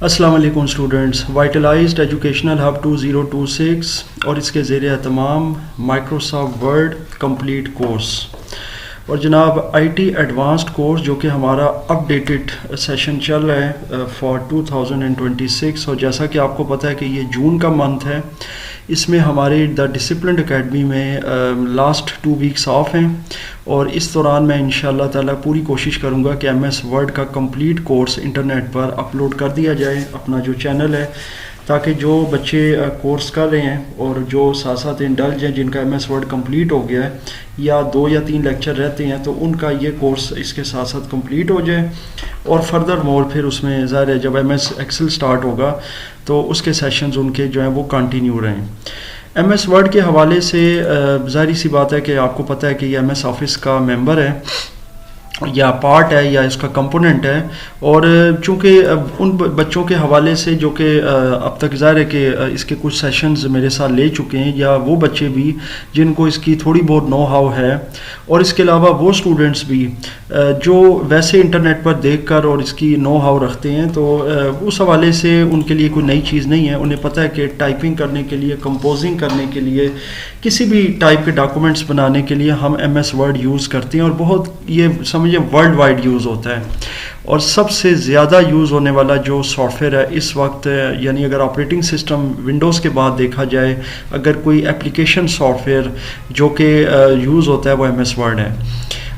अस्सलाम वालेकुम students, वाइटलाइज्ड educational hub 2026 और इसके ज़ेर एहतमाम माइक्रोसॉफ्ट वर्ड कंप्लीट कोर्स और जनाब आईटी एडवांस्ड कोर्स जो कि हमारा अपडेटेड सेशन चल रहा है फॉर 2026। और जैसा कि आपको पता है कि ये जून का मंथ है, इसमें हमारे द डिसिप्लिन एकेडमी में लास्ट 2 वीक्स ऑफ हैं और इस दौरान मैं इंशाल्लाह ताला पूरी कोशिश करूँगा कि एमएस वर्ड का कंप्लीट कोर्स इंटरनेट पर अपलोड कर दिया जाए अपना जो चैनल है, ताकि जो बच्चे कोर्स कर रहे हैं और जो साथ साथ इंडल्ज हैं जिनका एमएस वर्ड कंप्लीट हो गया है या 2 या 3 लेक्चर रहते हैं तो उनका ये कोर्स इसके साथ साथ कंप्लीट हो जाए। और फर्दर मोर फिर उसमें ज़ाहिर है जब एमएस एक्सेल स्टार्ट होगा तो उसके सेशंस उनके जो हैं वो कंटिन्यू रहें। एमएस वर्ड के हवाले से ज़ाहिर सी बात है कि आपको पता है कि ये एमएस ऑफिस का मेंबर है या पार्ट है या इसका कंपोनेंट है। और चूँकि उन बच्चों के हवाले से जो कि अब तक ज़ाहिर है कि इसके कुछ सेशंस मेरे साथ ले चुके हैं, या वो बच्चे भी जिनको इसकी थोड़ी बहुत नो हाउ है, और इसके अलावा वो स्टूडेंट्स भी जो वैसे इंटरनेट पर देखकर और इसकी नो हाउ रखते हैं, तो उस हवाले से उनके लिए कोई नई चीज़ नहीं है। उन्हें पता है कि टाइपिंग करने के लिए, कंपोजिंग करने के लिए, किसी भी टाइप के डॉक्यूमेंट्स बनाने के लिए हम एमएस वर्ड यूज़ करते हैं और बहुत ये समझिए वर्ल्ड वाइड यूज़ होता है। और सबसे ज़्यादा यूज़ होने वाला जो सॉफ्टवेयर है इस वक्त, यानी अगर ऑपरेटिंग सिस्टम विंडोज़ के बाद देखा जाए, अगर कोई एप्लीकेशन सॉफ्टवेयर जो कि यूज़ होता है वो एमएस वर्ड है।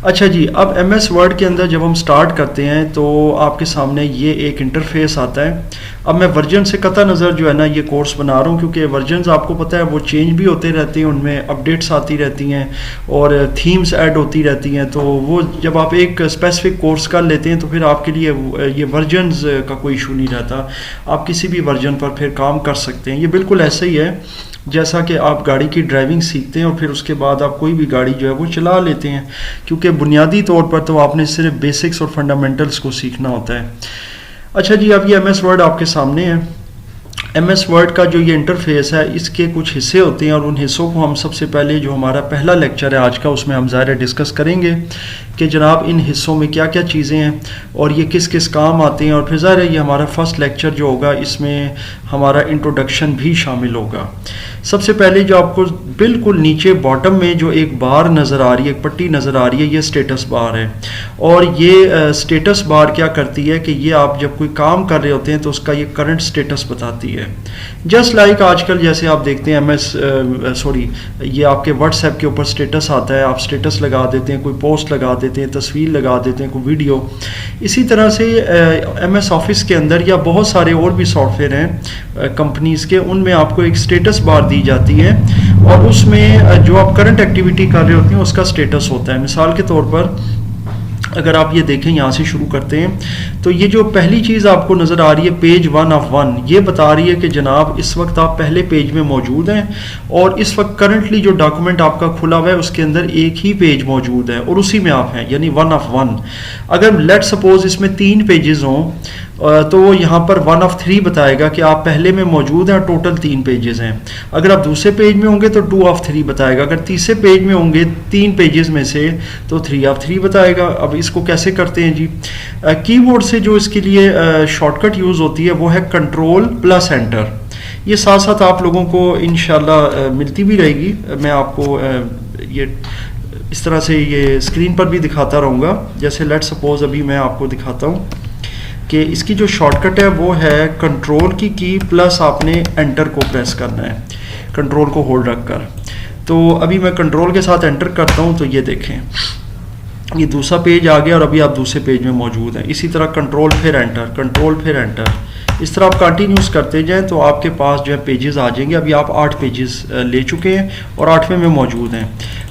अच्छा जी, अब एमएस वर्ड के अंदर जब हम स्टार्ट करते हैं तो आपके सामने ये एक इंटरफेस आता है। अब मैं वर्जन से कतई नज़र जो है ना ये कोर्स बना रहा हूँ, क्योंकि वर्जन्स आपको पता है वो चेंज भी होते रहते हैं, उनमें अपडेट्स आती रहती हैं और थीम्स ऐड होती रहती हैं। तो वो जब आप एक स्पेसिफिक कोर्स कर लेते हैं तो फिर आपके लिए ये वर्जन्स का कोई इशू नहीं रहता, आप किसी भी वर्जन पर फिर काम कर सकते हैं। ये बिल्कुल ऐसा ही है जैसा कि आप गाड़ी की ड्राइविंग सीखते हैं और फिर उसके बाद आप कोई भी गाड़ी जो है वो चला लेते हैं, क्योंकि बुनियादी तौर पर तो आपने सिर्फ बेसिक्स और फंडामेंटल्स को सीखना होता है। अच्छा जी, अब ये एमएस वर्ड आपके सामने है। एमएस वर्ड का जो ये इंटरफेस है इसके कुछ हिस्से होते हैं और उन हिस्सों को हम सबसे पहले जो हमारा पहला लेक्चर है आज का उसमें हम ज़ाहिर डिस्कस करेंगे कि जनाब इन हिस्सों में क्या क्या चीज़ें हैं और ये किस किस काम आते हैं। और फिर ज़ाहिर है ये हमारा फर्स्ट लेक्चर जो होगा इसमें हमारा इंट्रोडक्शन भी शामिल होगा। सबसे पहले जो आपको बिल्कुल नीचे बॉटम में जो एक बार नज़र आ रही है, एक पट्टी नज़र आ रही है, ये स्टेटस बार है। और ये स्टेटस बार क्या करती है कि ये आप जब कोई काम कर रहे होते हैं तो उसका ये करंट स्टेटस बताती है। जस्ट लाइक आजकल जैसे आप देखते हैं ये आपके व्हाट्सएप के ऊपर स्टेटस आता है, आप स्टेटस लगा देते हैं, कोई पोस्ट लगा देते हैं, तस्वीर लगा देते हैं, कोई वीडियो। इसी तरह से एमएस ऑफिस के अंदर या बहुत सारे और भी सॉफ्टवेयर हैं कंपनीज़ के, उनमें आपको एक स्टेटस बार दी जाती है और उसमें जो आप करंट एक्टिविटी कर रहे होते हैं उसका स्टेटस होता है। मिसाल के तौर पर अगर आप ये देखें, यहाँ से शुरू करते हैं तो ये जो पहली चीज़ आपको नज़र आ रही है पेज 1 ऑफ 1, ये बता रही है कि जनाब इस वक्त आप पहले पेज में मौजूद हैं और इस वक्त करंटली जो डॉक्यूमेंट आपका खुला हुआ है उसके अंदर एक ही पेज मौजूद है और उसी में आप हैं, यानी 1 ऑफ 1। अगर लेट सपोज इसमें 3 पेजेस हों तो वो यहाँ पर 1 ऑफ 3 बताएगा कि आप पहले में मौजूद हैं और टोटल 3 पेजेस हैं। अगर आप दूसरे पेज में होंगे तो 2 ऑफ 3 बताएगा, अगर तीसरे पेज में होंगे 3 पेजेस में से तो 3 ऑफ 3 बताएगा। अब इसको कैसे करते हैं जी, कीबोर्ड से जो इसके लिए शॉर्टकट यूज़ होती है वो है कंट्रोल प्लस एंटर। ये साथ साथ आप लोगों को इंशाल्लाह मिलती भी रहेगी, मैं आपको ये इस तरह से ये स्क्रीन पर भी दिखाता रहूँगा। जैसे लेट सपोज अभी मैं आपको दिखाता हूँ कि इसकी जो शॉर्टकट है वो है कंट्रोल की प्लस आपने एंटर को प्रेस करना है, कंट्रोल को होल्ड रखकर। तो अभी मैं कंट्रोल के साथ एंटर करता हूँ तो ये देखें ये दूसरा पेज आ गया और अभी आप दूसरे पेज में मौजूद हैं। इसी तरह कंट्रोल फिर एंटर, कंट्रोल फिर एंटर, इस तरह आप कंटिन्यूस करते जाएं तो आपके पास जो है पेजेस आ जाएंगे। अभी आप 8 पेजेस ले चुके हैं और 8वें में मौजूद हैं।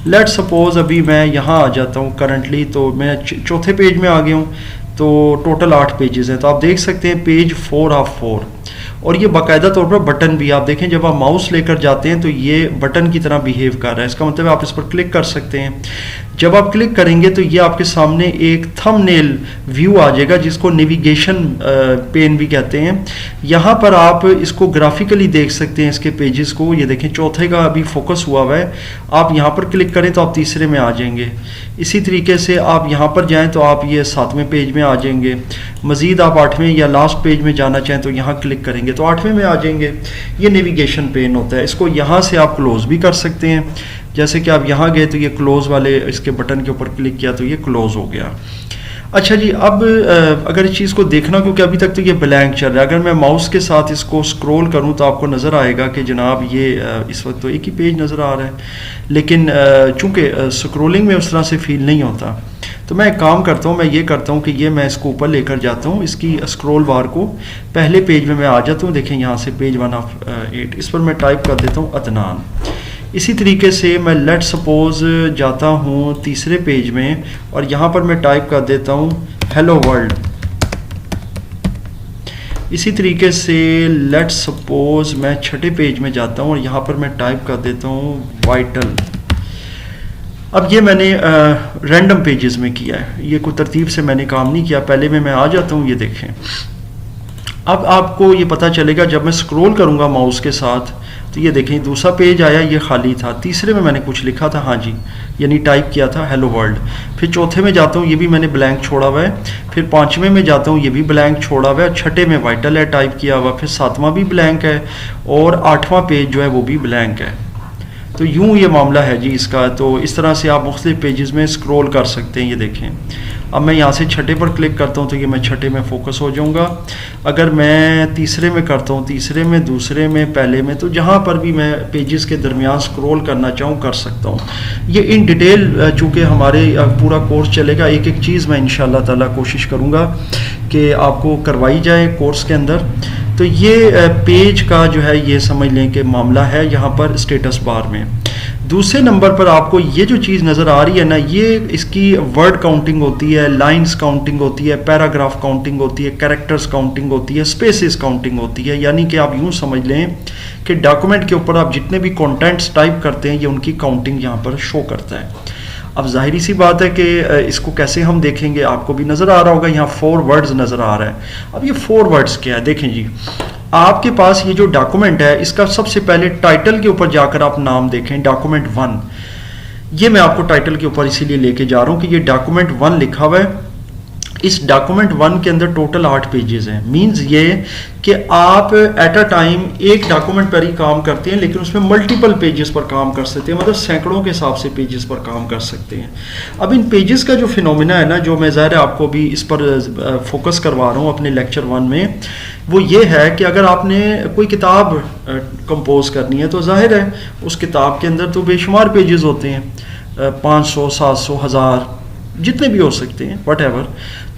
लेट सपोज अभी मैं यहाँ आ जाता हूँ करंटली, तो मैं चौथे पेज में आ गया हूँ, तो टोटल 8 पेजेस हैं। तो आप देख सकते हैं पेज 4 ऑफ 4 और ये बाकायदा तौर पर बटन भी आप देखें, जब आप माउस लेकर जाते हैं तो ये बटन की तरह बिहेव कर रहा है। इसका मतलब आप इस पर क्लिक कर सकते हैं। जब आप क्लिक करेंगे तो ये आपके सामने एक थंबनेल व्यू आ जाएगा जिसको नेविगेशन पेन भी कहते हैं। यहाँ पर आप इसको ग्राफिकली देख सकते हैं इसके पेजेस को। ये देखें चौथे का अभी फोकस हुआ हुआ है, आप यहाँ पर क्लिक करें तो आप तीसरे में आ जाएंगे। इसी तरीके से आप यहाँ पर जाएं तो आप ये 7वें पेज में आ जाएंगे। मज़ीद आप 8वें या लास्ट पेज में जाना चाहें तो यहाँ क्लिक करेंगे तो 8वें में आ जाएंगे। ये नेविगेशन पेन होता है, इसको यहाँ से आप क्लोज़ भी कर सकते हैं। जैसे कि आप यहाँ गए तो ये क्लोज़ वाले इसके बटन के ऊपर क्लिक किया तो ये क्लोज़ हो गया। अच्छा जी, अब अगर इस चीज़ को देखना, क्योंकि अभी तक तो ये ब्लैंक चल रहा है, अगर मैं माउस के साथ इसको स्क्रॉल करूं तो आपको नज़र आएगा कि जनाब ये इस वक्त तो एक ही पेज नज़र आ रहा है, लेकिन चूंकि स्क्रॉलिंग में उस तरह से फील नहीं होता, तो मैं एक काम करता हूँ, मैं ये करता हूँ कि ये मैं इसको ऊपर लेकर जाता हूँ, इसकी स्क्रॉल बार को पहले पेज में मैं आ जाता हूँ। देखें यहाँ से पेज 1 ऑफ 8, इस पर मैं टाइप कर देता हूँ अदनान। इसी तरीके से मैं लेट सपोज जाता हूँ तीसरे पेज में और यहाँ पर मैं टाइप कर देता हूँ हेलो वर्ल्ड। इसी तरीके से लेट सपोज मैं छठे पेज में जाता हूँ और यहाँ पर मैं टाइप कर देता हूँ वाइटल। अब ये मैंने रैंडम पेजेस में किया है, ये कोई तरतीब से मैंने काम नहीं किया। पहले में मैं आ जाता हूँ, ये देखें। अब आपको ये पता चलेगा जब मैं स्क्रॉल करूँगा माउस के साथ तो ये देखें दूसरा पेज आया, ये खाली था। तीसरे में मैंने कुछ लिखा था, हाँ जी, यानी टाइप किया था हेलो वर्ल्ड। फिर चौथे में जाता हूँ, ये भी मैंने ब्लैंक छोड़ा हुआ है। फिर 5वें में जाता हूँ, ये भी ब्लैंक छोड़ा हुआ है। छठे में वाइटल है टाइप किया हुआ। फिर 7वां भी ब्लैंक है और 8वां पेज जो है वो भी ब्लैंक है। तो यूँ ये मामला है जी इसका। तो इस तरह से आप मुख्तलिफ पेजेस में स्क्रॉल कर सकते हैं। ये देखें, अब मैं यहाँ से छठे पर क्लिक करता हूँ तो ये मैं छठे में फोकस हो जाऊँगा। अगर मैं तीसरे में करता हूँ, तीसरे में, दूसरे में, पहले में, तो जहाँ पर भी मैं पेजेस के दरमियान स्क्रॉल करना चाहूँ कर सकता हूँ। ये इन डिटेल चूँकि हमारे पूरा कोर्स चलेगा, एक एक चीज़ मैं इंशाअल्लाह ताला कोशिश करूँगा कि आपको करवाई जाए कोर्स के अंदर। तो ये पेज का जो है ये समझ लें कि मामला है यहाँ पर स्टेटस बार में। दूसरे नंबर पर आपको ये जो चीज़ नज़र आ रही है ना, ये इसकी वर्ड काउंटिंग होती है, लाइंस काउंटिंग होती है, पैराग्राफ काउंटिंग होती है, कैरेक्टर्स काउंटिंग होती है, स्पेसेस काउंटिंग होती है। यानी कि आप यूँ समझ लें कि डॉक्यूमेंट के ऊपर आप जितने भी कंटेंट्स टाइप करते हैं ये उनकी काउंटिंग यहाँ पर शो करता है। अब जाहिर सी बात है कि इसको कैसे हम देखेंगे, आपको भी नज़र आ रहा होगा यहाँ 4 वर्ड्स नज़र आ रहा है। अब ये 4 वर्ड्स क्या है, देखें जी, आपके पास ये जो डॉक्यूमेंट है इसका सबसे पहले टाइटल के ऊपर जाकर आप नाम देखें, डॉक्यूमेंट 1। ये मैं आपको टाइटल के ऊपर इसीलिए लेके जा रहा हूँ कि ये डॉक्यूमेंट 1 लिखा हुआ है। इस डॉक्यूमेंट 1 के अंदर टोटल 8 पेजेस हैं। मींस ये कि आप एट अ टाइम एक डॉक्यूमेंट पर ही काम करते हैं, लेकिन उसमें मल्टीपल पेजेस पर काम कर सकते हैं, मतलब सैकड़ों के हिसाब से पेजेस पर काम कर सकते हैं। अब इन पेजेस का जो फिनोमिना है ना, जो मैं ज़ाहिर है आपको भी इस पर फोकस करवा रहा हूँ अपने लेक्चर 1 में, वो ये है कि अगर आपने कोई किताब कंपोज करनी है तो जाहिर है उस किताब के अंदर तो बेशुमार पेजेस होते हैं, 500, 700, 1000 जितने भी हो सकते हैं, व्हाटएवर।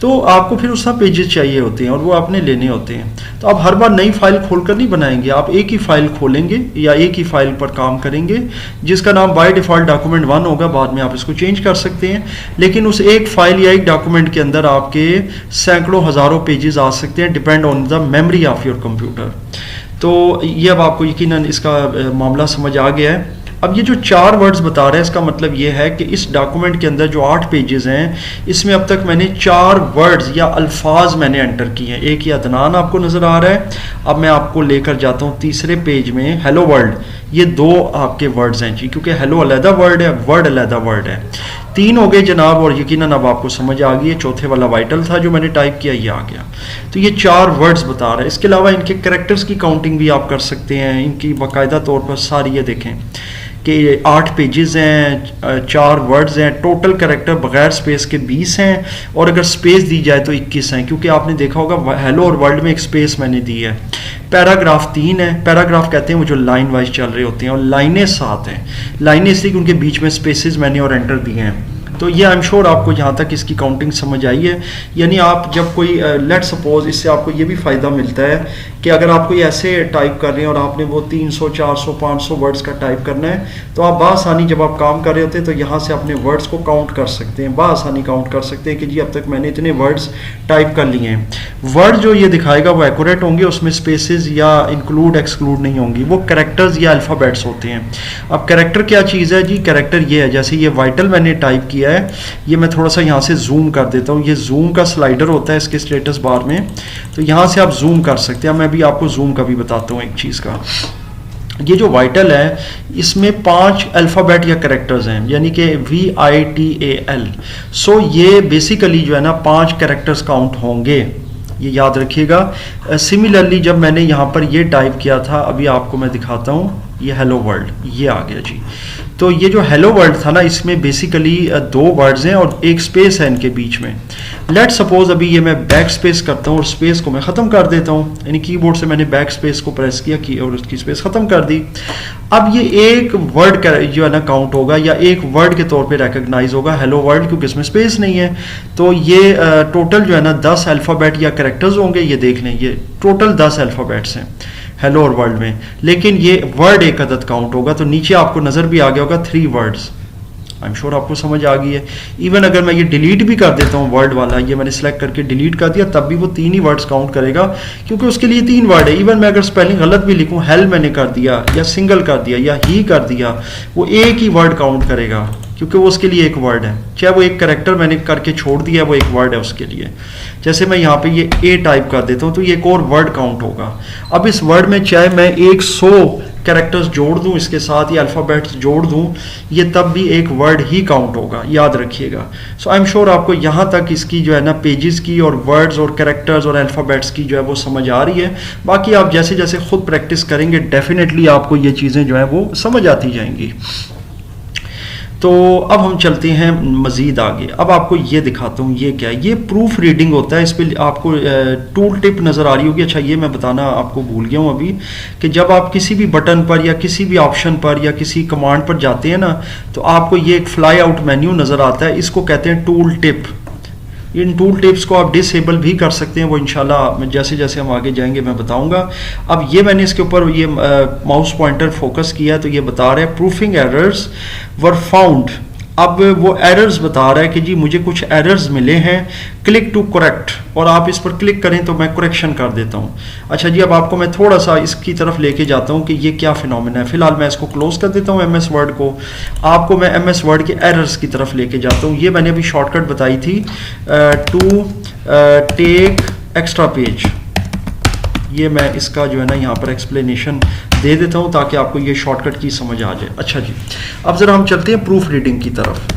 तो आपको फिर उसका पेजेस चाहिए होते हैं और वो आपने लेने होते हैं। तो आप हर बार नई फाइल खोलकर नहीं बनाएंगे, आप एक ही फाइल खोलेंगे या एक ही फाइल पर काम करेंगे जिसका नाम बाय डिफ़ॉल्ट डॉक्यूमेंट 1 होगा। बाद में आप इसको चेंज कर सकते हैं, लेकिन उस एक फाइल या एक डॉक्यूमेंट के अंदर आपके सैकड़ों हज़ारों पेजेस आ सकते हैं, depend on the memory of your computer. तो ये अब आपको यकीनन इसका मामला समझ आ गया है। अब ये जो 4 वर्ड्स बता रहे हैं इसका मतलब ये है कि इस डॉक्यूमेंट के अंदर जो 8 पेजेस हैं इसमें अब तक मैंने 4 वर्ड्स या अल्फाज मैंने एंटर किए हैं। एक ये अदनान आपको नज़र आ रहा है। अब मैं आपको लेकर जाता हूँ तीसरे पेज में, हेलो वर्ल्ड। ये 2 आपके वर्ड्स हैं जी, क्योंकि हेलो अलहदा वर्ड है, वर्ड अलहदा वर्ड है। 3 हो गए जनाब, और यकीनन अब आपको समझ आ गई है। चौथे वाला वाइटल था जो मैंने टाइप किया, ये आ गया। तो ये 4 वर्ड्स बता रहा है। इसके अलावा इनके कैरेक्टर्स की काउंटिंग भी आप कर सकते हैं, इनकी बाकायदा तौर पर सारी। ये देखें कि 8 पेजेस हैं, 4 वर्ड्स हैं, टोटल कैरेक्टर बगैर स्पेस के 20 हैं, और अगर स्पेस दी जाए तो 21 हैं, क्योंकि आपने देखा होगा हेलो और वर्ल्ड में एक स्पेस मैंने दी है। पैराग्राफ 3 है। पैराग्राफ कहते हैं वो जो लाइन वाइज चल रहे होते हैं, और लाइनें 7 हैं। लाइनें इसलिए कि उनके बीच में स्पेसेस मैंने और एंटर दिए हैं। तो ये आई एम श्योर आपको यहाँ तक इसकी काउंटिंग समझ आई है। यानी आप जब कोई लेट सपोज, इससे आपको ये भी फ़ायदा मिलता है कि अगर आप कोई ऐसे टाइप कर रहे हैं और आपने वो 300, 400, 500 वर्ड्स का टाइप करना है, तो आप बासानी जब आप काम कर रहे होते हैं तो यहाँ से अपने वर्ड्स को काउंट कर सकते हैं, बासानी काउंट कर सकते हैं कि जी अब तक मैंने इतने वर्ड्स टाइप कर लिए हैं। वर्ड जो ये दिखाएगा वो एक्यूरेट होंगे, उसमें स्पेसेस या इंक्लूड एक्सक्लूड नहीं होंगी, वो कैरेक्टर्स या अल्फ़ाबेट्स होते हैं। अब कैरेक्टर क्या चीज़ है जी? कैरेक्टर ये है, जैसे ये वाइटल मैंने टाइप किया है, ये मैं थोड़ा सा यहाँ से जूम कर देता हूँ। ये जूम का स्लाइडर होता है इसके स्टेटस बार में, तो यहाँ से आप जूम कर सकते हैं। मैं भी आपको जूम का भी बताता हूँ एक चीज़ का। ये जो वाइटल है इसमें 5 अल्फ़ाबेट या कैरेक्टर्स हैं, यानी कि VITAL। सो ये बेसिकली जो है ना 5 कैरेक्टर्स काउंट होंगे। ये याद रखिएगा। सिमिलरली जब मैंने यहाँ पर ये टाइप किया था, अभी आपको मैं दिखाता हूँ, ये हेलो वर्ल्ड ये आ गया जी। तो ये जो हेलो वर्ल्ड था ना, इसमें बेसिकली दो वर्ड्स हैं और एक स्पेस है इनके बीच में। लेट सपोज अभी ये मैं बैक स्पेस करता हूँ और स्पेस को मैं ख़त्म कर देता हूँ, यानी कीबोर्ड से मैंने बैक स्पेस को प्रेस किया की और उसकी स्पेस ख़त्म कर दी। अब ये एक वर्ड का जो है ना काउंट होगा या एक वर्ड के तौर पे रिकग्नाइज होगा हेलो वर्ल्ड, क्योंकि इसमें स्पेस नहीं है। तो ये टोटल जो है ना 10 अल्फ़ाबेट या कैरेक्टर्स होंगे। ये देख लें, ये टोटल 10 अल्फ़ाबेट्स हैं हेलो और वर्ल्ड में, लेकिन ये वर्ड एक अदद काउंट होगा। तो नीचे आपको नज़र भी आ गया होगा 3 वर्ड्स। आई एम श्योर आपको समझ आ गई है। इवन अगर मैं ये डिलीट भी कर देता हूँ वर्ड वाला, ये मैंने सेलेक्ट करके डिलीट कर दिया, तब भी वो 3 ही वर्ड्स काउंट करेगा, क्योंकि उसके लिए 3 वर्ड है। इवन मैं अगर स्पेलिंग गलत भी लिखूँ, हेल मैंने कर दिया या सिंगल कर दिया या ही कर दिया, वो एक ही वर्ड काउंट करेगा, क्योंकि वो उसके लिए एक वर्ड है। चाहे वो एक कैरेक्टर मैंने करके छोड़ दिया, वो एक वर्ड है उसके लिए। जैसे मैं यहाँ पे ये ए टाइप कर देता हूँ तो ये एक और वर्ड काउंट होगा। अब इस वर्ड में चाहे मैं 100 कैरेक्टर्स जोड़ दूं इसके साथ या अल्फ़ाबेट्स जोड़ दूं, ये तब भी एक वर्ड ही काउंट होगा, याद रखिएगा। सो आई एम श्योर आपको यहाँ तक इसकी जो है ना पेजेस की और वर्ड्स और कैरेक्टर्स और अल्फ़ाबेट्स की जो है वो समझ आ रही है। बाकी आप जैसे जैसे खुद प्रैक्टिस करेंगे डेफिनेटली आपको ये चीज़ें जो है वो समझ आती जाएंगी। तो अब हम चलते हैं मज़ीद आगे। अब आपको ये दिखाता हूँ, ये क्या है, ये प्रूफ रीडिंग होता है। इस पर आपको टूल टिप नज़र आ रही होगी। अच्छा, ये मैं बताना आपको भूल गया हूँ अभी, कि जब आप किसी भी बटन पर या किसी भी ऑप्शन पर या किसी कमांड पर जाते हैं ना, तो आपको ये एक फ्लाई आउट मेन्यू नज़र आता है। इसको कहते हैं टूल टिप। इन टूल टिप्स को आप डिसेबल भी कर सकते हैं, वो इंशाल्लाह जैसे जैसे हम आगे जाएंगे मैं बताऊंगा। अब ये मैंने इसके ऊपर ये माउस पॉइंटर फोकस किया, तो ये बता रहा है प्रूफिंग एरर्स वर फाउंड। अब वो एरर्स बता रहा है कि जी मुझे कुछ एरर्स मिले हैं, क्लिक टू करेक्ट, और आप इस पर क्लिक करें तो मैं करेक्शन कर देता हूँ। अच्छा जी, अब आपको मैं थोड़ा सा इसकी तरफ लेके जाता हूँ कि ये क्या फिनोमेना है। फिलहाल मैं इसको क्लोज कर देता हूँ एमएस वर्ड को। आपको मैं एमएस वर्ड के एरर्स की तरफ लेके जाता हूँ। ये मैंने अभी शॉर्टकट बताई थी, टू टेक एक्स्ट्रा पेज। ये मैं इसका जो है ना यहाँ पर एक्सप्लेनेशन दे देता हूँ ताकि आपको ये शॉर्टकट की समझ आ जाए। अच्छा जी, अब ज़रा हम चलते हैं प्रूफ रीडिंग की तरफ।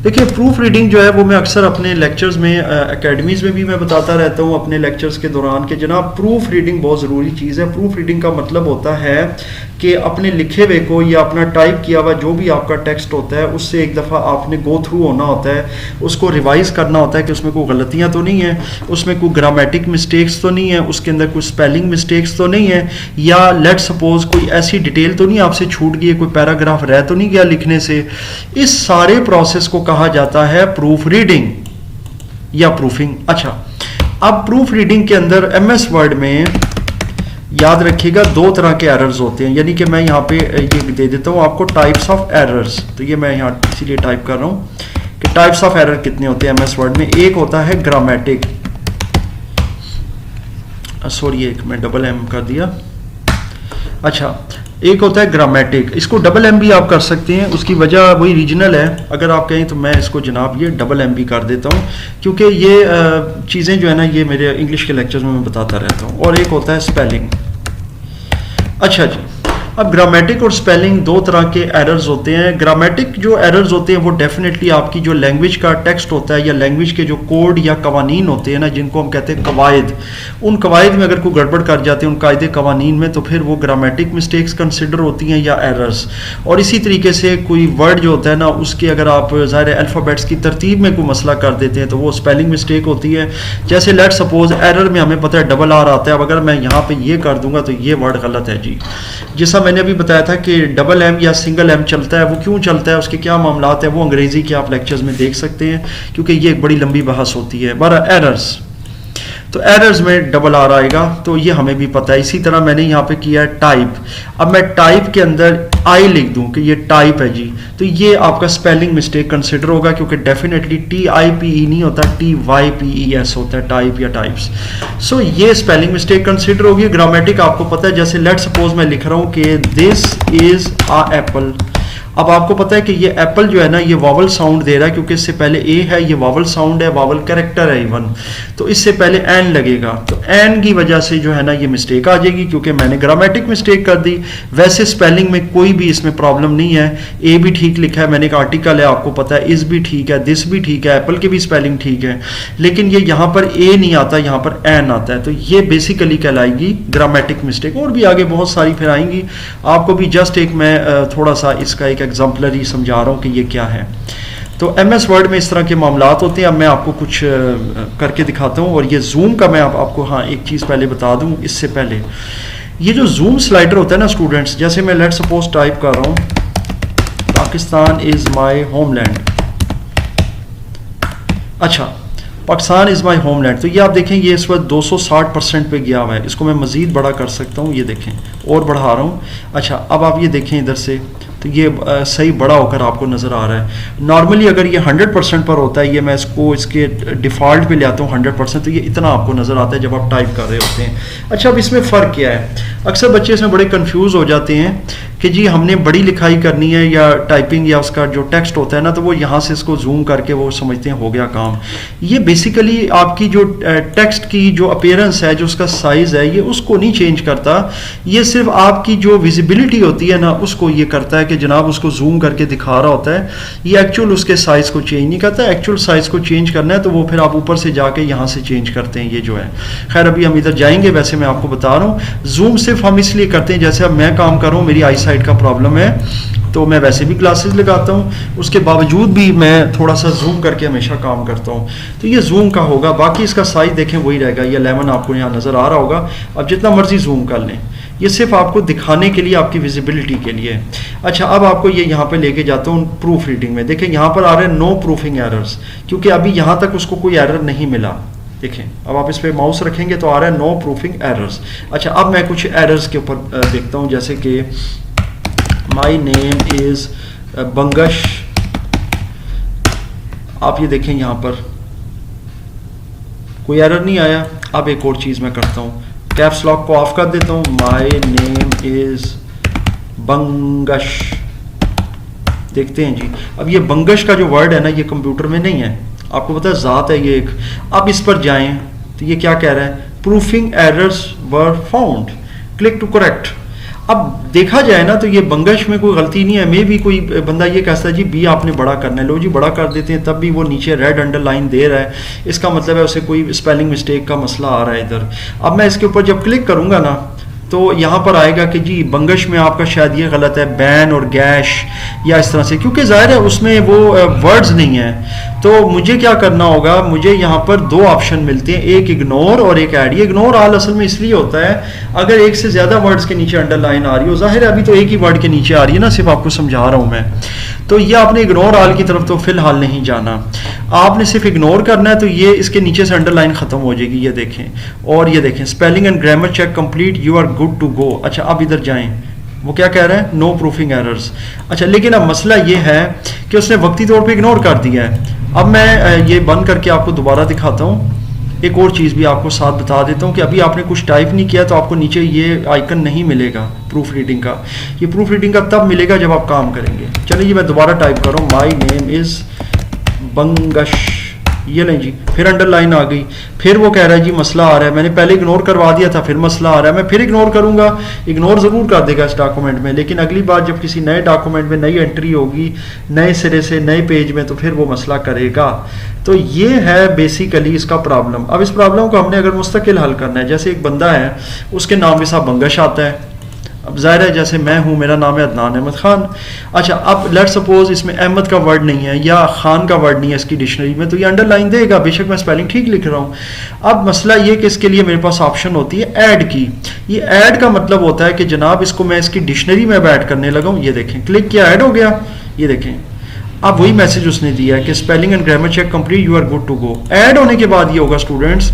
देखिए, प्रूफ रीडिंग जो है वो मैं अक्सर अपने लेक्चर्स में, एकेडमीज़ में भी मैं बताता रहता हूँ अपने लेक्चर्स के दौरान कि जनाब प्रूफ रीडिंग बहुत ज़रूरी चीज़ है। प्रूफ रीडिंग का मतलब होता है कि अपने लिखे हुए को या अपना टाइप किया हुआ जो भी आपका टेक्स्ट होता है उससे एक दफ़ा आपने गो थ्रू होना होता है, उसको रिवाइज़ करना होता है कि उसमें कोई गलतियाँ तो नहीं है, उसमें कोई ग्रामेटिक मिस्टेक्स तो नहीं है, उसके अंदर कोई स्पेलिंग मिस्टेक्स तो नहीं है, या लेट सपोज कोई ऐसी डिटेल तो नहीं आपसे छूट गई है, कोई पैराग्राफ रह तो नहीं गया लिखने से। इस सारे प्रोसेस को कहा जाता है प्रूफ रीडिंग या प्रूफिंग। अच्छा, अब प्रूफ रीडिंग के अंदर एमएस वर्ड में याद रखिएगा 2 तरह के एरर्स होते हैं, यानी कि मैं यहाँ पे ये दे देता हूँ आपको टाइप्स ऑफ एरर्स। तो ये मैं यहाँ इसीलिए टाइप कर रहा हूँ कि टाइप्स ऑफ एरर कितने होते हैं एमएस वर्ड में। एक होता है ग्रामेटिक, सॉरी एक मैं डबल एम कर दिया। अच्छा, एक होता है ग्रामेटिक, इसको डबल एम भी आप कर सकते हैं, उसकी वजह वही रीजनल है। अगर आप कहें तो मैं इसको जनाब ये डबल एम भी कर देता हूँ, क्योंकि ये चीज़ें जो है ना ये मेरे इंग्लिश के लेक्चर्स में मैं बताता रहता हूँ। और एक होता है स्पेलिंग। अच्छा जी, अब ग्रामेटिक और स्पेलिंग 2 तरह के एरर्स होते हैं। ग्रामेटिक जो एरर्स होते हैं वो डेफिनेटली आपकी जो लैंग्वेज का टेक्स्ट होता है या लैंग्वेज के जो कोड या कवानीन होते हैं ना, जिनको हम कहते हैं कवायद, उन कवायद में अगर कोई गड़बड़ कर जाते हैं उन कायदे कवानीन में, तो फिर वो ग्रामेटिक मिस्टेक्स कंसिडर होती हैं या एरर्स। और इसी तरीके से कोई वर्ड जो होता है ना उसके अगर आप ज़ाहिर अल्फ़ाबेट्स की तरतीब में कोई मसला कर देते हैं तो वो स्पेलिंग मिस्टेक होती है। जैसे लेट सपोज एरर में हमें पता है डबल आर आता है, अब अगर मैं यहाँ पर ये कर दूंगा तो ये वर्ड गलत है जी। जैसा मैंने अभी बताया था कि डबल एम या सिंगल एम चलता है, वो क्यों चलता है, उसके क्या मामलात है, वो अंग्रेजी के आप लेक्चर्स में देख सकते हैं, क्योंकि ये एक बड़ी लंबी बहस होती है। बारह एरर्स, तो एरर्स में डबल आर आएगा, तो ये हमें भी पता है। इसी तरह मैंने यहाँ पे किया है टाइप। अब मैं टाइप के अंदर आई लिख दूं कि ये टाइप है जी, तो ये आपका स्पेलिंग मिस्टेक कंसिडर होगा, क्योंकि डेफिनेटली TIPE नहीं होता, TYPES होता है, टाइप या टाइप्स। सो ये स्पेलिंग मिस्टेक कंसिडर होगी। ग्रामेटिक आपको पता है, जैसे लेट सपोज मैं लिख रहा हूँ कि दिस इज अ एप्पल। अब आपको पता है कि ये एप्पल जो है ना ये वावल साउंड दे रहा है, क्योंकि इससे पहले ए है, ये वावल साउंड है, वावल कैरेक्टर है इवन, तो इससे पहले एन लगेगा, तो एन की वजह से जो है ना ये मिस्टेक आ जाएगी, क्योंकि मैंने ग्रामेटिक मिस्टेक कर दी। वैसे स्पेलिंग में कोई भी इसमें प्रॉब्लम नहीं है, ए भी ठीक लिखा है, मैंने एक आर्टिकल है आपको पता है, इस भी ठीक है, दिस भी ठीक है, एप्पल की भी स्पेलिंग ठीक है, लेकिन ये यहाँ पर ए नहीं आता, यहाँ पर एन आता है, तो ये बेसिकली कहलाएगी ग्रामेटिक मिस्टेक। और भी आगे बहुत सारी फिर आएंगी, आपको भी जस्ट एक मैं थोड़ा सा इसका एक एग्जाम्पलरी समझा रहा हूँ कि ये क्या है। तो MS वर्ड में इस तरह के मामलात होते हैं। अब मैं आपको कुछ करके दिखाता हूँ, और ये जूम का मैं आपको हाँ एक चीज़ पहले बता दूँ इससे पहले, ये जो जूम स्लाइडर होता है ना स्टूडेंट्स, जैसे मैं लेट सपोज टाइप कर रहा हूँ पाकिस्तान इज़ माई होमलैंड, अच्छा पाकिस्तान इज़ माई होमलैंड, तो ये आप देखें ये इस वक्त 260% पे गया हुआ है, इसको मैं मज़ीद बड़ा कर सकता हूँ, ये देखें और बढ़ा रहा हूँ। अच्छा अब आप ये देखें इधर से, तो ये सही बड़ा होकर आपको नज़र आ रहा है। नॉर्मली अगर ये 100% पर होता है, ये मैं इसको इसके डिफ़ॉल्ट पे ले आता हूँ 100%, तो ये इतना आपको नज़र आता है जब आप टाइप कर रहे होते हैं। अच्छा अब इसमें फ़र्क क्या है, अक्सर बच्चे इसमें बड़े कंफ्यूज हो जाते हैं कि जी हमने बड़ी लिखाई करनी है या टाइपिंग या उसका जो टेक्स्ट होता है ना, तो वो यहाँ से इसको जूम करके वो समझते हैं हो गया काम। ये बेसिकली आपकी जो टेक्स्ट की जो अपीयरेंस है, जो उसका साइज़ है, ये उसको नहीं चेंज करता, ये सिर्फ आपकी जो विजिबिलिटी होती है ना उसको ये करता है कि जनाब उसको जूम करके दिखा रहा होता है, ये एक्चुअल उसके साइज़ को चेंज नहीं करता। एक्चुअल साइज़ को चेंज करना है तो वो फिर आप ऊपर से जाके यहाँ से चेंज करते हैं, ये जो है। खैर अभी हम इधर जाएंगे, वैसे मैं आपको बता रहा हूँ जूम सिर्फ हम इसलिए करते हैं, जैसे अब मैं काम कर रहा हूँ, मेरी आई साइट का प्रॉब्लम है, तो मैं वैसे भी ग्लासेस लगाता हूँ, उसके बावजूद भी मैं थोड़ा सा जूम करके हमेशा काम करता हूँ, तो ये जूम का होगा। बाकी इसका साइज़ देखें वही रहेगा, ये 11 आपको यहाँ नज़र आ रहा होगा। अब जितना मर्जी जूम कर लें, ये सिर्फ आपको दिखाने के लिए, आपकी विजिबिलिटी के लिए। अच्छा अब आपको ये यहाँ पे लेके जाता हूँ प्रूफ रीडिंग में, देखें यहाँ पर आ रहे हैं नो प्रूफिंग एरर्स, क्योंकि अभी यहाँ तक उसको कोई एरर नहीं मिला। देखें अब आप इस पर माउस रखेंगे तो आ रहा है नो प्रूफिंग एरर्स। अच्छा अब मैं कुछ एरर्स के ऊपर देखता हूँ, जैसे कि माई नेम इज़ बंगश, आप ये देखें यहाँ पर कोई एरर नहीं आया। अब एक और चीज़ मैं करता हूँ, कैप्स लॉक को ऑफ कर देता हूँ, माई नेम इज़ बंगश, देखते हैं जी। अब ये बंगश का जो वर्ड है ना, ये कंप्यूटर में नहीं है, आपको पता है ज़ात है ये एक। अब इस पर जाएं तो ये क्या कह रहा है, proofing errors were found, click to correct. अब देखा जाए ना तो ये बंगश में कोई गलती नहीं है, मे भी कोई बंदा ये कहता है जी बी आपने बड़ा करना है, लो जी बड़ा कर देते हैं, तब भी वो नीचे रेड अंडरलाइन दे रहा है, इसका मतलब है उसे कोई स्पेलिंग मिस्टेक का मसला आ रहा है इधर। अब मैं इसके ऊपर जब क्लिक करूँगा ना तो यहाँ पर आएगा कि जी बंगश में आपका शायद ये गलत है, बैन और गैश या इस तरह से, क्योंकि ज़ाहिर है उसमें वो वर्ड्स नहीं है। तो मुझे क्या करना होगा, मुझे यहाँ पर दो ऑप्शन मिलते हैं, एक इग्नोर और एक ऐड। ये इग्नोर ऑल असल में इसलिए होता है अगर एक से ज़्यादा वर्ड्स के नीचे अंडरलाइन आ रही हो, ज़ाहिर है अभी तो एक ही वर्ड के नीचे आ रही है ना, सिर्फ आपको समझा रहा हूँ मैं, तो ये आपने इग्नोर ऑल की तरफ तो फिलहाल नहीं जाना, आपने सिर्फ इग्नोर करना है, तो ये इसके नीचे से अंडरलाइन खत्म हो जाएगी, ये देखें। और ये देखें spelling and grammar check complete, you are good to go. अच्छा अब इधर जाएं, वो क्या कह रहा है, नो प्रूफिंग एरर्स। अच्छा लेकिन अब मसला ये है कि उसने वक्ती तौर पे इग्नोर कर दिया है। अब मैं ये बंद करके आपको दोबारा दिखाता हूँ। एक और चीज़ भी आपको साथ बता देता हूँ कि अभी आपने कुछ टाइप नहीं किया तो आपको नीचे ये आइकन नहीं मिलेगा प्रूफ रीडिंग का। ये प्रूफ रीडिंग का तब मिलेगा जब आप काम करेंगे। चलिए मैं दोबारा टाइप कर रहा हूँ, माई नेम इज़ बंगश, ये नहीं जी, फिर अंडरलाइन आ गई, फिर वो कह रहा है जी मसला आ रहा है, मैंने पहले इग्नोर करवा दिया था, फिर मसला आ रहा है। मैं फिर इग्नोर करूंगा, इग्नोर ज़रूर कर देगा इस डॉक्यूमेंट में, लेकिन अगली बार जब किसी नए डॉक्यूमेंट में नई एंट्री होगी, नए सिरे से नए पेज में, तो फिर वो मसला करेगा। तो ये है बेसिकली इसका प्रॉब्लम। अब इस प्रॉब्लम को हमने अगर मुस्तकिल हल करना है, जैसे एक बंदा है उसके नाम के साथ बंगश आता है, अब ज़ाहिर है जैसे मैं हूँ, मेरा नाम है अदनान अहमद ख़ान। अच्छा अब लेट सपोज इसमें अहमद का वर्ड नहीं है या ख़ान का वर्ड नहीं है इसकी डिक्शनरी में, तो ये अंडरलाइन देगा, बेशक मैं स्पेलिंग ठीक लिख रहा हूँ। अब मसला ये कि इसके लिए मेरे पास ऑप्शन होती है ऐड की। ये ऐड का मतलब होता है कि जनाब इसको मैं इसकी डिक्शनरी में ऐड करने लगा हूँ। ये देखें क्लिक किया, ऐड हो गया, ये देखें। अब वही मैसेज उसने दिया है कि spelling and grammar check complete, you are good to go. Add होने के बाद ये होगा स्टूडेंट्स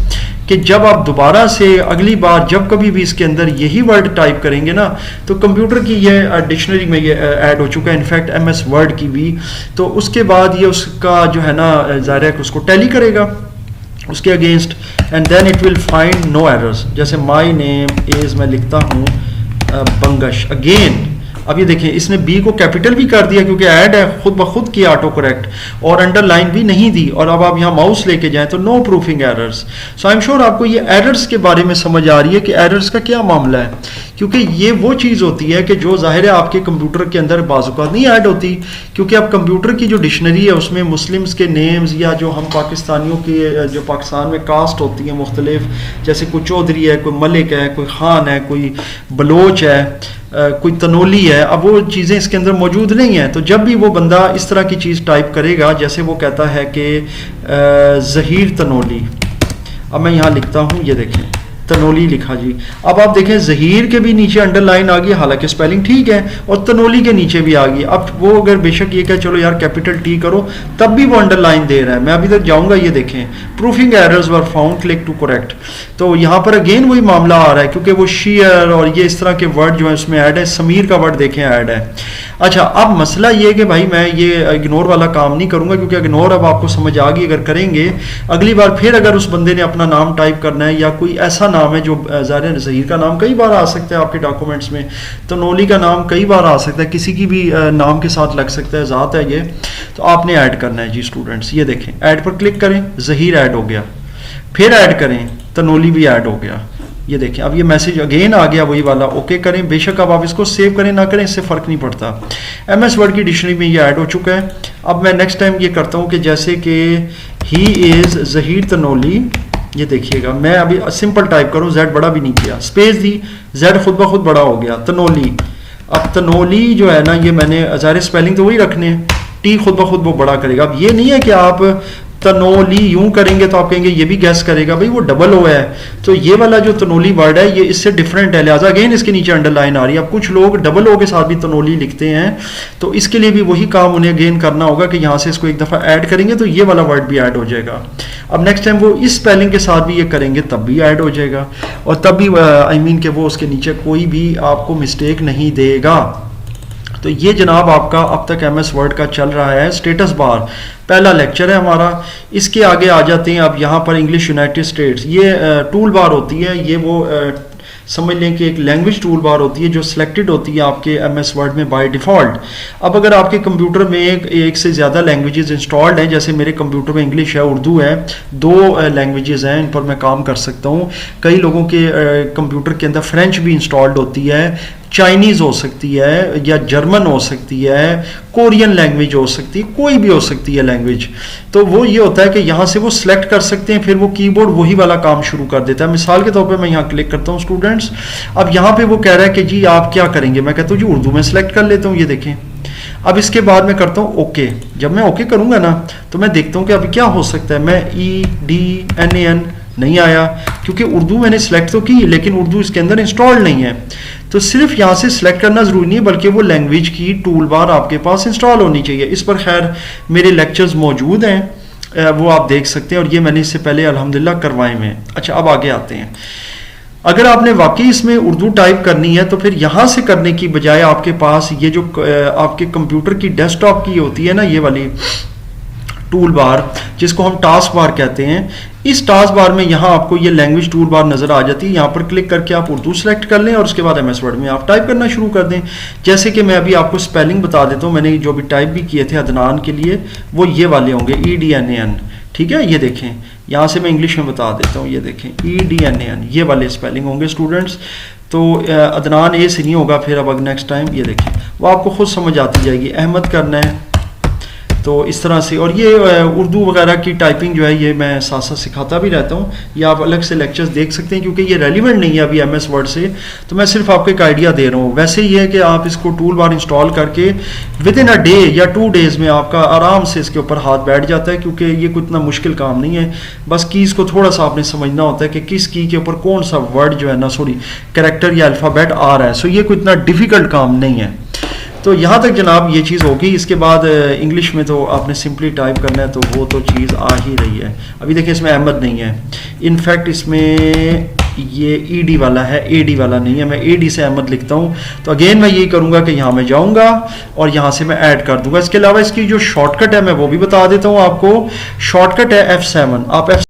कि जब आप दोबारा से अगली बार जब कभी भी इसके अंदर यही वर्ड टाइप करेंगे ना, तो कंप्यूटर की ये डिक्शनरी में ये ऐड हो चुका है, इनफैक्ट MS वर्ड की भी। तो उसके बाद ये उसका जो है ना ज़ाहिर है कि उसको टैली करेगा उसके against, and then it will find no errors. जैसे माई नेम इज़, मैं लिखता हूँ बंगश, अगेन अब ये देखें इसने बी को कैपिटल भी कर दिया क्योंकि ऐड है, खुद ब खुद किया ऑटो करेक्ट, और अंडरलाइन भी नहीं दी, और अब आप यहाँ माउस लेके जाएं तो no proofing errors. So I am sure आपको ये एरर्स के बारे में समझ आ रही है कि एरर्स का क्या मामला है, क्योंकि ये वो चीज़ होती है कि जो ज़ाहिर है आपके कंप्यूटर के अंदर बाज़-औक़ात नहीं ऐड होती, क्योंकि अब कंप्यूटर की जो डिक्शनरी है उसमें मुस्लिम्स के नेम्स या जो हम पाकिस्तानियों की जो पाकिस्तान में कास्ट होती है मुख्तलिफ, जैसे कोई चौधरी है, कोई मलिक है, कोई ख़ान है, कोई बलोच है, कोई तनोली है, अब वो चीज़ें इसके अंदर मौजूद नहीं हैं। तो जब भी वो बंदा इस तरह की चीज़ टाइप करेगा, जैसे वो कहता है कि ज़हीर तनोली, अब मैं यहाँ लिखता हूँ, ये देखें तनोली लिखा जी, अब आप देखें ज़हीर के भी नीचे अंडरलाइन आ गई, हालांकि स्पेलिंग ठीक है, और तनोली के नीचे भी आ गई। अब वो अगर बेशक ये कहे चलो यार कैपिटल टी करो, तब भी वो अंडरलाइन दे रहा है। मैं अभी तक जाऊंगा, ये देखें proofing errors were found, click to correct. तो यहाँ पर अगेन वही मामला आ रहा है, क्योंकि वो शेयर और ये इस तरह के वर्ड जो है उसमें ऐड है, समीर का वर्ड देखें ऐड है। अच्छा, अब मसला ये है कि भाई मैं ये इग्नोर वाला काम नहीं करूंगा, क्योंकि इग्नोर अब आपको समझ आ गई, अगर करेंगे अगली बार फिर अगर उस बंदे ने अपना नाम टाइप करना है या कोई ऐसा नाम है जो ज़ाहिर ज़हीर का नाम कई बार आ सकता है आपके डॉक्यूमेंट्स में, तनोली का नाम कई बार आ सकता है, किसी की भी नाम के साथ लग सकता है, ज़ात है ये, तो आपने ऐड करना है जी स्टूडेंट्स। ये देखें ऐड पर क्लिक करें, ज़हीर ऐड हो गया, फिर ऐड करें तनोली भी ऐड हो गया। ये देखें अब ये मैसेज अगेन आ गया वही वाला, ओके करें। बेशक अब आप इसको सेव करें ना करें इससे फ़र्क नहीं पड़ता, MS वर्ड की डिक्शनरी में ये ऐड हो चुका है। अब मैं नेक्स्ट टाइम ये करता हूँ कि जैसे कि ही इज़ ज़हीर तनोली, ये देखिएगा मैं अभी सिंपल टाइप करूँ, Z बड़ा भी नहीं किया, स्पेस दी, Z खुद ब खुद बड़ा हो गया, तनोली। अब तनोली जो है ना, ये मैंने ज़ाहिर स्पेलिंग तो वही रखने हैं, टी खुद ब खुद वो बड़ा करेगा। अब ये नहीं है कि आप तनोली यूं करेंगे तो आप कहेंगे ये भी गैस करेगा, भाई वो डबल ओ है, तो ये वाला जो तनोली वर्ड है ये इससे डिफरेंट है, लिहाजा अगेन इसके नीचे अंडरलाइन आ रही है। अब कुछ लोग डबल ओ के साथ भी तनोली लिखते हैं, तो इसके लिए भी वही काम उन्हें अगेन करना होगा कि यहाँ से इसको एक दफ़ा ऐड करेंगे तो ये वाला वर्ड भी ऐड हो जाएगा। अब नेक्स्ट टाइम वो इस स्पेलिंग के साथ भी ये करेंगे तब भी ऐड हो जाएगा, और तब भी आई मीन कि वो उसके नीचे कोई भी आपको मिस्टेक नहीं देगा। तो ये जनाब आपका अब तक MS वर्ड का चल रहा है स्टेटस बार, पहला लेक्चर है हमारा। इसके आगे आ जाते हैं अब यहाँ पर इंग्लिश यूनाइटेड स्टेट्स, ये टूल बार होती है, ये वो समझ लें कि एक लैंग्वेज टूल बार होती है जो सिलेक्टेड होती है आपके MS वर्ड में बाय डिफ़ॉल्ट। अब अगर आपके कंप्यूटर में एक से ज़्यादा लैंग्वेजेस इंस्टॉल्ड हैं, जैसे मेरे कंप्यूटर में इंग्लिश है, उर्दू है, 2 लैंग्वेजेस हैं, इन पर मैं काम कर सकता हूँ। कई लोगों के कंप्यूटर के अंदर फ्रेंच भी इंस्टॉल्ड होती है, चाइनीज़ हो सकती है, या जर्मन हो सकती है, कोरियन लैंग्वेज हो सकती है, कोई भी हो सकती है लैंग्वेज। तो वो ये होता है कि यहाँ से वो सिलेक्ट कर सकते हैं, फिर वो कीबोर्ड वही वाला काम शुरू कर देता है। मिसाल के तौर पे मैं यहाँ क्लिक करता हूँ स्टूडेंट्स, अब यहाँ पे वो कह रहा है कि जी आप क्या करेंगे, मैं कहता हूँ जी उर्दू में सिलेक्ट कर लेता हूँ, ये देखें। अब इसके बाद मैं करता हूँ ओके, जब मैं ओके करूँगा ना तो मैं देखता हूँ कि अभी क्या हो सकता है। मैं EDNAN नहीं आया, क्योंकि उर्दू मैंने सिलेक्ट तो की लेकिन उर्दू इसके अंदर इंस्टॉल नहीं है। तो सिर्फ यहाँ से सिलेक्ट करना ज़रूरी नहीं है, बल्कि वो लैंग्वेज की टूल बार आपके पास इंस्टॉल होनी चाहिए। इस पर खैर मेरे लेक्चर्स मौजूद हैं, वो आप देख सकते हैं, और ये मैंने इससे पहले अल्हम्दुलिल्लाह करवाए हुए हैं। अच्छा, अब आगे आते हैं। अगर आपने वाकई इसमें उर्दू टाइप करनी है तो फिर यहाँ से करने की बजाय आपके पास ये जो आपके कंप्यूटर की डेस्कटॉप की होती है ना, ये वाली टूल बार जिसको हम टास्क बार कहते हैं, इस टास्क बार में यहाँ आपको ये लैंग्वेज टूल बार नज़र आ जाती है। यहाँ पर क्लिक करके आप उर्दू सेलेक्ट कर लें और उसके बाद MS वर्ड में आप टाइप करना शुरू कर दें। जैसे कि मैं अभी आपको स्पेलिंग बता देता हूँ, मैंने जो भी टाइप भी किए थे अदनान के लिए वो ये वाले होंगे, EDNAN, ठीक है। ये देखें, यहाँ से मैं इंग्लिश में बता देता हूँ, ये देखें EDNAN, ये वाले स्पेलिंग होंगे स्टूडेंट्स। तो अदनान ए से नहीं होगा फिर अब नेक्स्ट टाइम, ये देखें वो आपको खुद समझ आती जाएगी। अहमद करना है तो इस तरह से, और ये उर्दू वगैरह की टाइपिंग जो है ये मैं साथ साथ सिखाता भी रहता हूँ, ये आप अलग से लेक्चर्स देख सकते हैं क्योंकि ये रेलिवेंट नहीं है अभी MS वर्ड से, तो मैं सिर्फ आपको एक आइडिया दे रहा हूँ। वैसे ये है कि आप इसको टूल बार इंस्टॉल करके विद इन अ डे या 2 डेज़ में आपका आराम से इसके ऊपर हाथ बैठ जाता है, क्योंकि ये कोई इतना मुश्किल काम नहीं है। बस कीज़ को थोड़ा सा आपने समझना होता है कि किस की के ऊपर कौन सा वर्ड जो है ना, सॉरी कैरेक्टर या अल्फ़ाबेट आ रहा है। सो ये कोई इतना डिफ़िकल्ट काम नहीं है। तो यहाँ तक जनाब ये चीज़ होगी। इसके बाद इंग्लिश में तो आपने सिंपली टाइप करना है, तो वो तो चीज़ आ ही रही है। अभी देखिए इसमें अहमद नहीं है, इनफैक्ट इसमें ये ED वाला है, AD वाला नहीं है। मैं AD से अहमद लिखता हूँ, तो अगेन मैं यही करूँगा कि यहाँ मैं जाऊँगा और यहाँ से मैं ऐड कर दूँगा। इसके अलावा इसकी जो शॉर्टकट है मैं वो भी बता देता हूँ आपको। शॉर्टकट है F7, आप